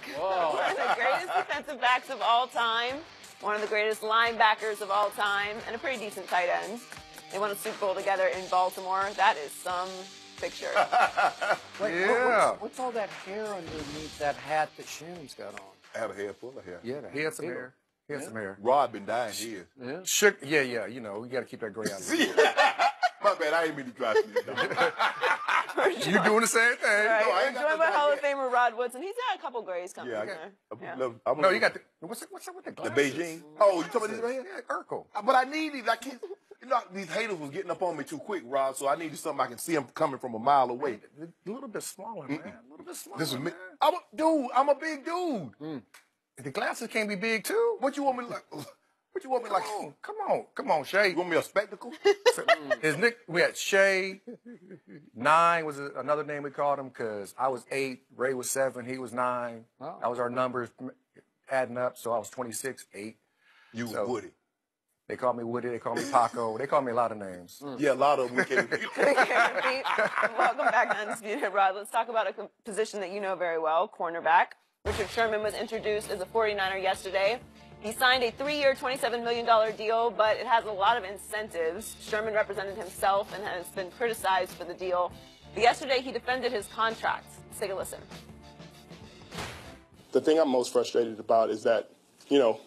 pick. Whoa. One of the greatest defensive backs of all time, one of the greatest linebackers of all time, and a pretty decent tight end. They won a Super Bowl together in Baltimore. That is some picture. Wait, Yeah. what's all that hair underneath that hat that Shannon's got on? I have a head full of hair. Yeah, He had some hair. He had some hair. Rod been dying here. Yeah. Yeah, you know, you got to keep that gray out of See? My bad, I ain't mean to drive you. You doing the same thing. Right. No, I ain't got Joined by that Hall of yet. Famer Rod Woodson. He's got a couple grays coming Yeah, in there. No, you got the, what's up with the the glasses? Beijing. Oh, you talking about this right here? Yeah, Urkel. But I need these. I can't. You know, these haters was getting up on me too quick, Rod. So I needed something I can see them coming from a mile away. A little bit smaller, man. A little bit smaller. This is me. man. I'm a big dude. The glasses can't be big too. What you want me like? What you want me like? Come on, Shay. You want me a spectacle? His nick, we had Shay. 9 was another name we called him because I was 8, Ray was 7, he was 9. Wow. That was our numbers adding up, so I was 26, 8. You So- Woody. They called me Woody, they called me Paco, they called me a lot of names. Yeah, a lot of them we can't. Welcome back to Undisputed, Rod. Let's talk about a position that you know very well, cornerback. Richrd Sherman was introduced as a 49er yesterday. He signed a 3-year, $27 million deal, but it has a lot of incentives. Sherman represented himself and has been criticized for the deal. But yesterday, he defended his contract. Let's take a listen. The thing I'm most frustrated about is that, you know,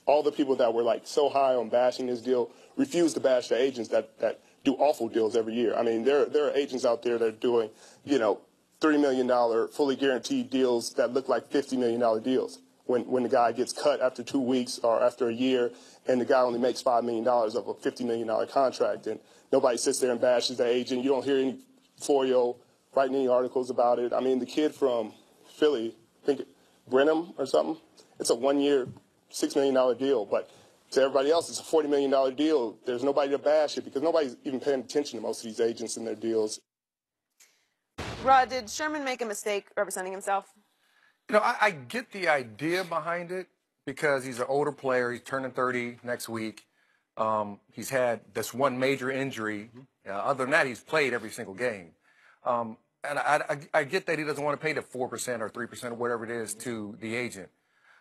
all the people that were like so high on bashing this deal refuse to bash the agents that do awful deals every year. I mean, there are agents out there that are doing, you know, $30 million fully guaranteed deals that look like $50 million deals. When the guy gets cut after 2 weeks or after a year, and the guy only makes $5 million of a $50 million contract, and nobody sits there and bashes the agent. You don't hear any Forio writing any articles about it. I mean, the kid from Philly, I think Brenham or something, it's a 1-year, $6 million deal, but to everybody else, it's a $40 million deal. There's nobody to bash it because nobody's even paying attention to most of these agents and their deals. Rod, did Sherman make a mistake representing himself? You know, I get the idea behind it because he's an older player. He's turning 30 next week. He's had this one major injury. Other than that, he's played every single game. And I get that he doesn't want to pay the 4% or 3% or whatever it is to the agent.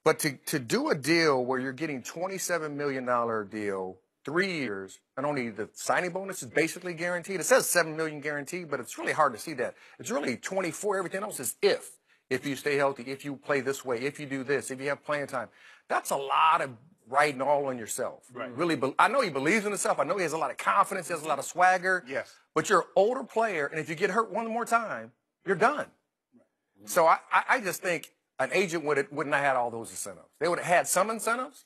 But to do a deal where you're getting $27 million deal, 3 years, and only the signing bonus is basically guaranteed. It says $7 million guaranteed, but it's really hard to see that. It's really 24. Everything else is if you stay healthy, if you play this way, if you do this, if you have playing time. That's a lot of writing all on yourself. Right. Really, I know he believes in himself. I know he has a lot of confidence. He has a lot of swagger. Yes. But you're an older player, and if you get hurt one more time, you're done. So I just think an agent wouldn't have had all those incentives. They would have had some incentives,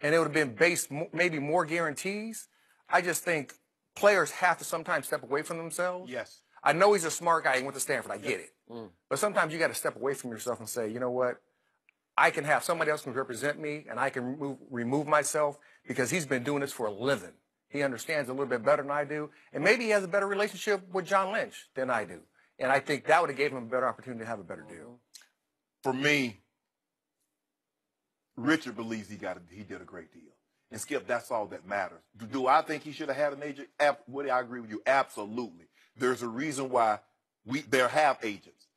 and it would have been based maybe more guarantees. I just think players have to sometimes step away from themselves. Yes. I know he's a smart guy. He went to Stanford. I get it. But sometimes you got to step away from yourself and say, you know what? I can have somebody else can represent me, and I can remove myself because he's been doing this for a living. He understands a little bit better than I do, and maybe he has a better relationship with John Lynch than I do. And I think that would have gave him a better opportunity to have a better deal. For me, Richrd believes he did a great deal. And Skip, that's all that matters. Do I think he should have had an agent? Woody, I agree with you. Absolutely. There's a reason why there have agents.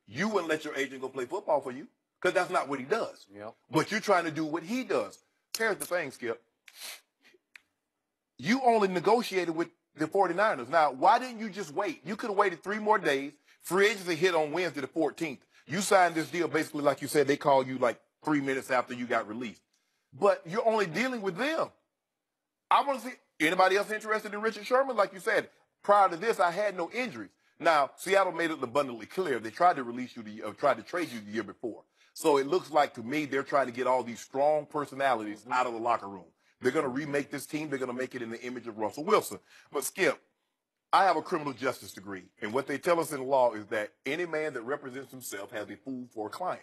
You wouldn't let your agent go play football for you because that's not what he does. Yep. But you're trying to do what he does. Here's the thing, Skip. You only negotiated with the 49ers. Now, why didn't you just wait? You could have waited 3 more days. Free agency hit on Wednesday the 14th. You signed this deal basically like you said. They called you like 3 minutes after you got released. But you're only dealing with them. I want to see anybody else interested in Richrd Sherman. Like you said, prior to this, I had no injuries. Now, Seattle made it abundantly clear. They tried to release you, tried to trade you the year before. So it looks like to me they're trying to get all these strong personalities out of the locker room. They're going to remake this team. They're going to make it in the image of Russell Wilson. But, Skip, I have a criminal justice degree. And what they tell us in law is that any man that represents himself has a fool for a client.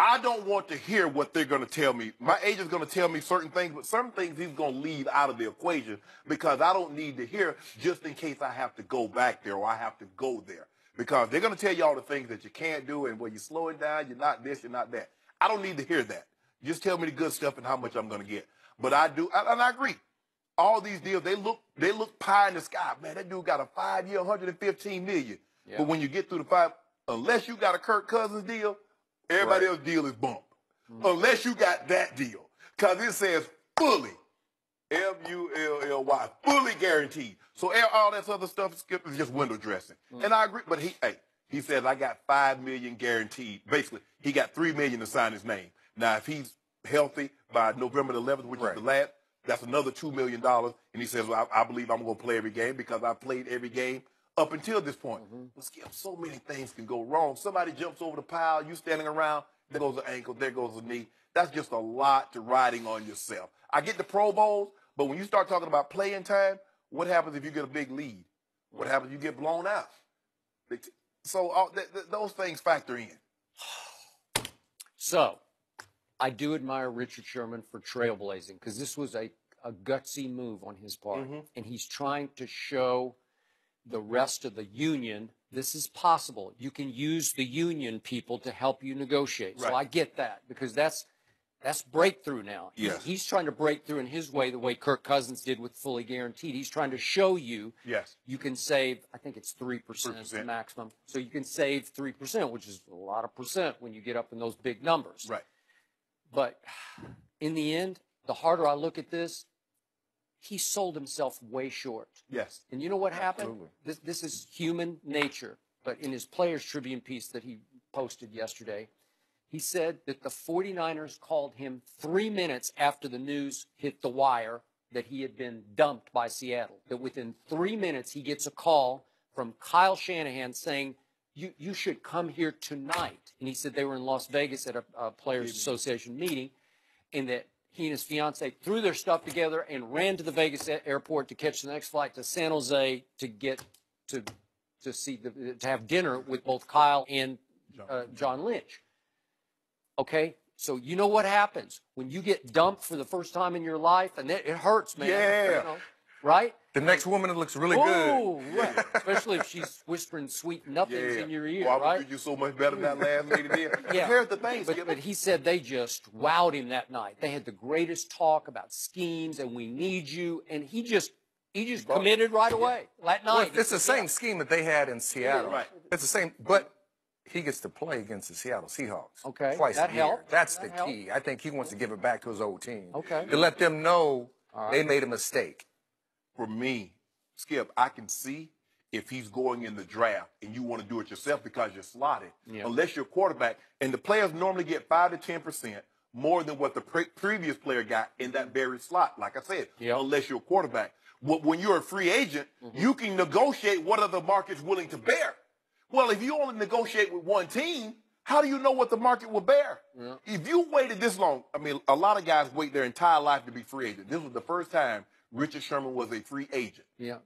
I don't want to hear what they're going to tell me. My agent's going to tell me certain things, but some things he's going to leave out of the equation because I don't need to hear just in case I have to go back there or I have to go there. Because they're going to tell you all the things that you can't do and where you're slowing down, you're not this, you're not that. I don't need to hear that. Just tell me the good stuff and how much I'm going to get. But I do, and I agree. All these deals, they look pie in the sky. Man, that dude got a 5-year, $115 million. Yeah. But when you get through the 5, unless you got a Kirk Cousins deal, Everybody Right. else's deal is bumped. Unless you got that deal. Because it says fully, Fully, fully guaranteed. So all that other stuff, Skip, is just window dressing. And I agree, but he says, I got $5 million guaranteed. Basically, he got $3 million to sign his name. Now, if he's healthy by November the 11th, which is the last, that's another $2 million. And he says, well, I believe I'm going to play every game because I played every game up until this point. But Skip, so many things can go wrong. Somebody jumps over the pile, you standing around, there goes the ankle, there goes the knee. That's just a lot to riding on yourself. I get the Pro Bowls, but when you start talking about playing time, what happens if you get a big lead? What happens if you get blown out? So those things factor in. So, I do admire Richrd Sherman for trailblazing because this was a gutsy move on his part. And he's trying to show the rest of the union this is possible. You can use the union people to help you negotiate. So I get that because that's breakthrough now. Yes. He's trying to break through in his way, the way Kirk Cousins did with fully guaranteed. He's trying to show you you can save, I think it's 3% maximum. So you can save 3%, which is a lot of percent when you get up in those big numbers. Right. But in the end, the harder I look at this, he sold himself way short. Yes. And you know what happened? This is human nature. But in his Players Tribune piece that he posted yesterday, he said that the 49ers called him 3 minutes after the news hit the wire that he had been dumped by Seattle. That within 3 minutes, he gets a call from Kyle Shanahan saying, you should come here tonight. And he said they were in Las Vegas at a Players Association meeting, and that he and his fiance threw their stuff together and ran to the Vegas airport to catch the next flight to San Jose to get to have dinner with both Kyle and John Lynch. Okay, so you know what happens when you get dumped for the first time in your life, and it hurts, man. Yeah. You know, right? The next woman that looks really good. Right. Especially if she's whispering sweet nothings in your ear, well, I right? would do you so much better than that last lady did. Yeah. Here's the thing, Skip. But he said they just wowed him that night. They had the greatest talk about schemes and we need you, and he just committed right away that night. Well, it's the same scheme that they had in Seattle. Right. It's the same, but he gets to play against the Seattle Seahawks. Okay. Twice That a year. helped. That's That the key. I think he wants to give it back to his old team. Okay. To let them know they made a mistake. For me, Skip, I can see if he's going in the draft and you want to do it yourself because you're slotted, unless you're a quarterback. And the players normally get 5 to 10% more than what the previous player got in that very slot, like I said, unless you're a quarterback. When you're a free agent, you can negotiate what are the markets willing to bear. Well, if you only negotiate with one team, how do you know what the market will bear? If you waited this long, I mean, a lot of guys wait their entire life to be free agent. This was the first time Richrd Sherman was a free agent. Yeah.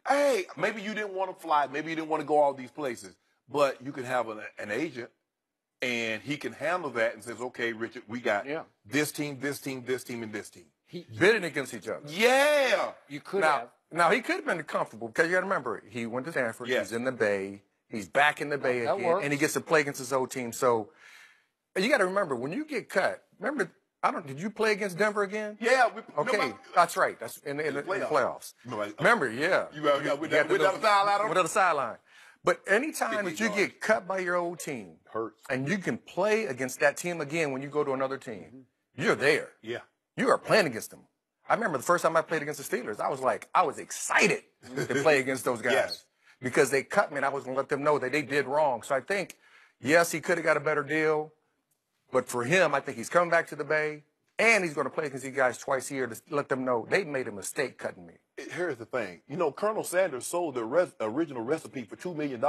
Hey, maybe you didn't want to fly. Maybe you didn't want to go all these places. But you can have an agent, and he can handle that and says, okay, Richrd, we got this team, this team, this team, and this team. Bidding against each other. Yeah. You could have. Now, he could have been comfortable because you got to remember, he went to Stanford. He's in the Bay. He's back in the Bay again, and he gets to play against his old team. So you got to remember, when you get cut, did you play against Denver again? Yeah. Okay, that's right. That's in the playoffs. Remember, without a sideline. But anytime that you get cut by your old team, hurts, and you can play against that team again when you go to another team, you're there. Yeah. You are playing against them. I remember the first time I played against the Steelers, I was excited to play against those guys because they cut me, and I was going to let them know that they did wrong. So I think, yes, he could have got a better deal. But for him, I think he's coming back to the Bay, and he's going to play against these guys twice a year to let them know they made a mistake cutting me. Here's the thing. You know, Colonel Sanders sold the original recipe for $2 million.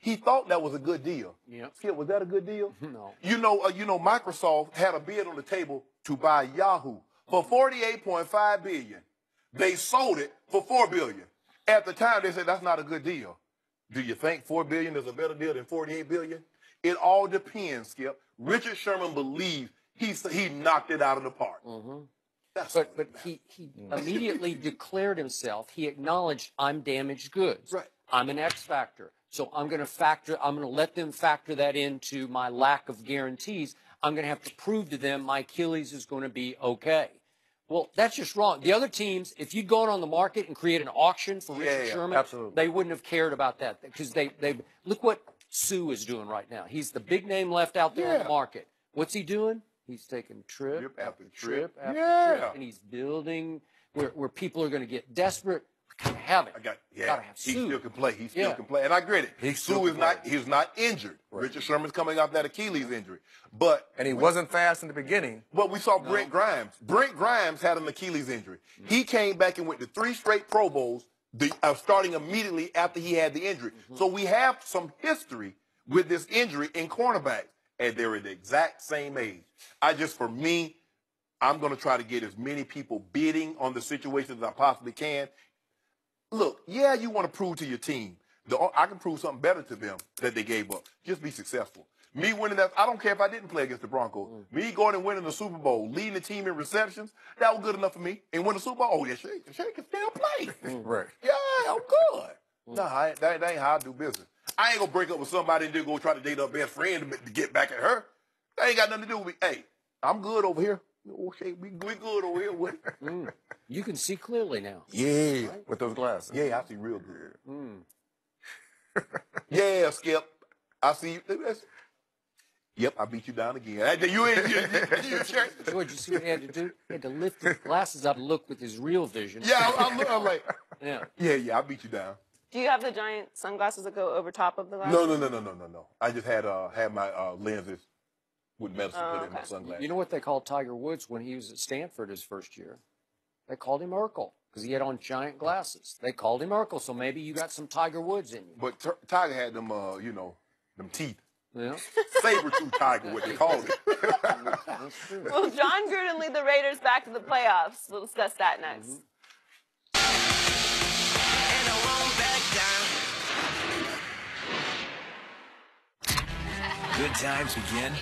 He thought that was a good deal. Yeah. Skip, was that a good deal? No. You know, Microsoft had a bid on the table to buy Yahoo for $48.5 billion. They sold it for $4 billion. At the time, they said that's not a good deal. Do you think $4 billion is a better deal than $48 billion? It all depends, Skip. Richrd Sherman believes he knocked it out of the park. But he immediately declared himself. He acknowledged, I'm damaged goods. Right. I'm an X factor. So I'm going to let them factor that into my lack of guarantees. I'm going to have to prove to them my Achilles is going to be okay. Well, that's just wrong. The other teams, if you'd gone on the market and created an auction for Richrd Sherman, absolutely. they wouldn't have cared about that because they look what Sue is doing right now. He's the big name left out there in the market. What's he doing? He's taking trip after trip after trip, and he's building where people are going to get desperate. Gotta have it. Gotta have he Sue. still can play. He still can play, and I get it. Sue is not. He's not injured. Right. Richrd Sherman's coming off that Achilles injury, and he wasn't fast in the beginning. But we saw Brent Grimes. Brent Grimes had an Achilles injury. He came back and went to 3 straight Pro Bowls, starting immediately after he had the injury. So we have some history with this injury in cornerbacks, and they're at the exact same age. For me, I'm going to try to get as many people bidding on the situation as I possibly can. Look, yeah, you want to prove to your team. I can prove something better to them that they gave up. Just be successful. Me winning that, I don't care if I didn't play against the Broncos. Me going and winning the Super Bowl, leading the team in receptions, that was good enough for me. And win the Super Bowl, oh, yeah, Shay can still play. Right. Yeah, I'm good. Nah, that ain't how I do business. I ain't going to break up with somebody and then go try to date her best friend to get back at her. That ain't got nothing to do with me. Hey, I'm good over here. Oh, Shay, we good over here with it. You can see clearly now. Yeah. With those glasses. Yeah, I see real good. Yeah, Skip. I see you. Yep, I beat you down again. You George, you see what he had to do? He had to lift his glasses up and look with his real vision. Yeah, I'm like, yeah, I beat you down. Do you have the giant sunglasses that go over top of the glasses? No. I just had my lenses with medicine put in my sunglasses. You know what they called Tiger Woods when he was at Stanford his first year? They called him Urkel because he had on giant glasses. They called him Urkel, so maybe you got some Tiger Woods in you. But Tiger had them, them teeth. Yeah. Saber-tooth tiger, what they called it. Will John Gruden lead the Raiders back to the playoffs? We'll discuss that next. Good times begin